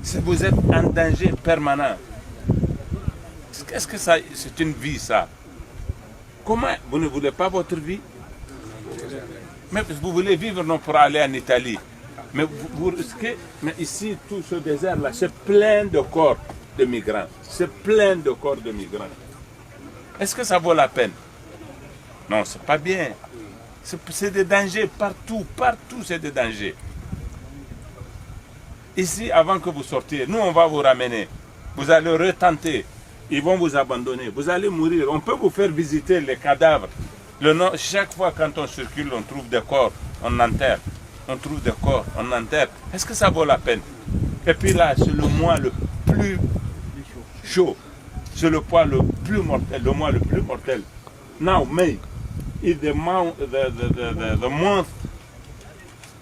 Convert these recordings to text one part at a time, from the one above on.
Vous êtes en danger permanent. Qu'est-ce que ça, c'est une vie ça? Comment vous ne voulez pas votre vie? Mais vous voulez vivre non pour aller en Italie. Mais vous risquez, mais ici, tout ce désert-là, c'est plein de corps de migrants. C'est plein de corps de migrants. Est-ce que ça vaut la peine? Non, c'est pas bien. C'est des dangers partout, partout c'est des dangers. Ici, avant que vous sortiez, nous on va vous ramener. Vous allez retenter. Ils vont vous abandonner. Vous allez mourir. On peut vous faire visiter les cadavres. Chaque fois quand on circule, on trouve des corps, on enterre. On trouve des corps, on enterre. Est-ce que ça vaut la peine? Et puis là, c'est le mois le plus chaud. C'est le mois le plus mortel. Le mois le plus mortel. Now, May is the month,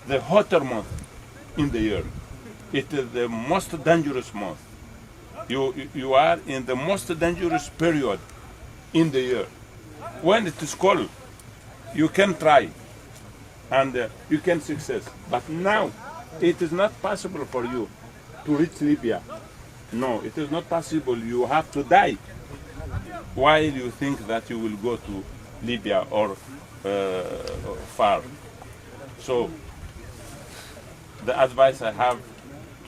the hotter month in the year. It is the most dangerous month. You are in the most dangerous period in the year. When it is cold, you can try and you can success. But now, it is not possible for you to reach Libya. No, it is not possible. You have to die while you think that you will go to Libya or far. So, the advice I have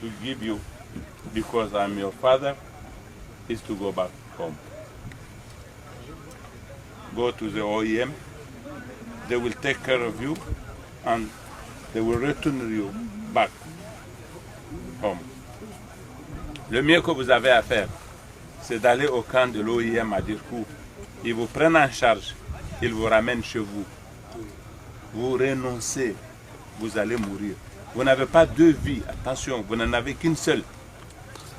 to give you, because I'm your father, is to go back home. Go to the OEM, they will take care of you and they will return you back home. Le mieux que vous avez à faire, c'est d'aller au camp de l'OIM à Dirkou. Ils vous prennent en charge, ils vous ramènent chez vous. Vous renoncez, vous allez mourir. Vous n'avez pas deux vies, attention, vous n'en avez qu'une seule.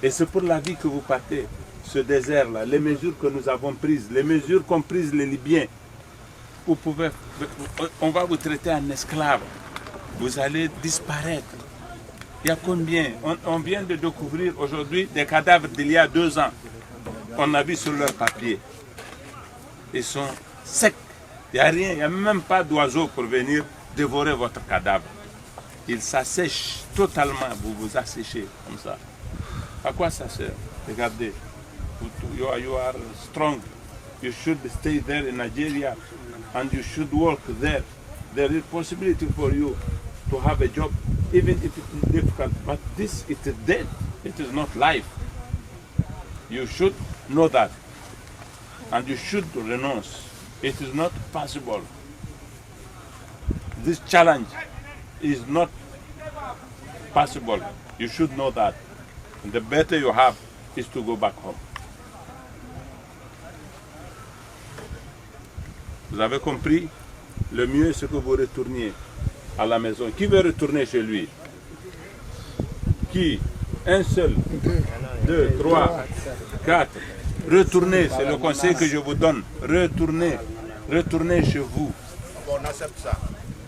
Et c'est pour la vie que vous partez. Ce désert-là, les mesures que nous avons prises, les mesures qu'ont prises les Libyens, on va vous traiter en esclave. Vous allez disparaître. Il y a combien? On vient de découvrir aujourd'hui des cadavres d'il y a 2 ans. On a vu sur leur papier. Ils sont secs. Il n'y a rien, il n'y a même pas d'oiseaux pour venir dévorer votre cadavre. Ils s'assèchent totalement, vous vous asséchez comme ça. À quoi ça sert? Regardez, you are strong. You should stay there in Nigeria and you should work there. There is possibility for you to have a job, even if it is difficult. But this, it is dead. It is not life. You should know that. And you should renounce. It is not possible. This challenge is not possible. You should know that. And the better you have is to go back home. Vous avez compris? Le mieux, c'est que vous retourniez à la maison. Qui veut retourner chez lui? Qui? Un seul, 2, 3, 4. Retournez, c'est le conseil que je vous donne. Retournez, retournez chez vous. On accepte ça.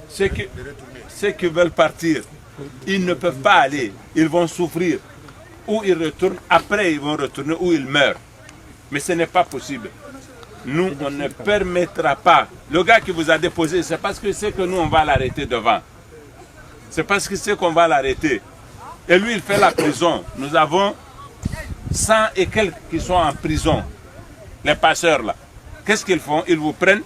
Ceux qui veulent partir, ils ne peuvent pas aller. Ils vont souffrir. Ou ils retournent, après ils vont retourner, ou ils meurent. Mais ce n'est pas possible. Nous, on ne permettra pas. Le gars qui vous a déposé, c'est parce que c'est que nous, on va l'arrêter devant. C'est parce que c'est qu'on va l'arrêter. Et lui, il fait la prison. Nous avons 100 et quelques qui sont en prison. Les passeurs, là. Qu'est-ce qu'ils font? Ils vous prennent,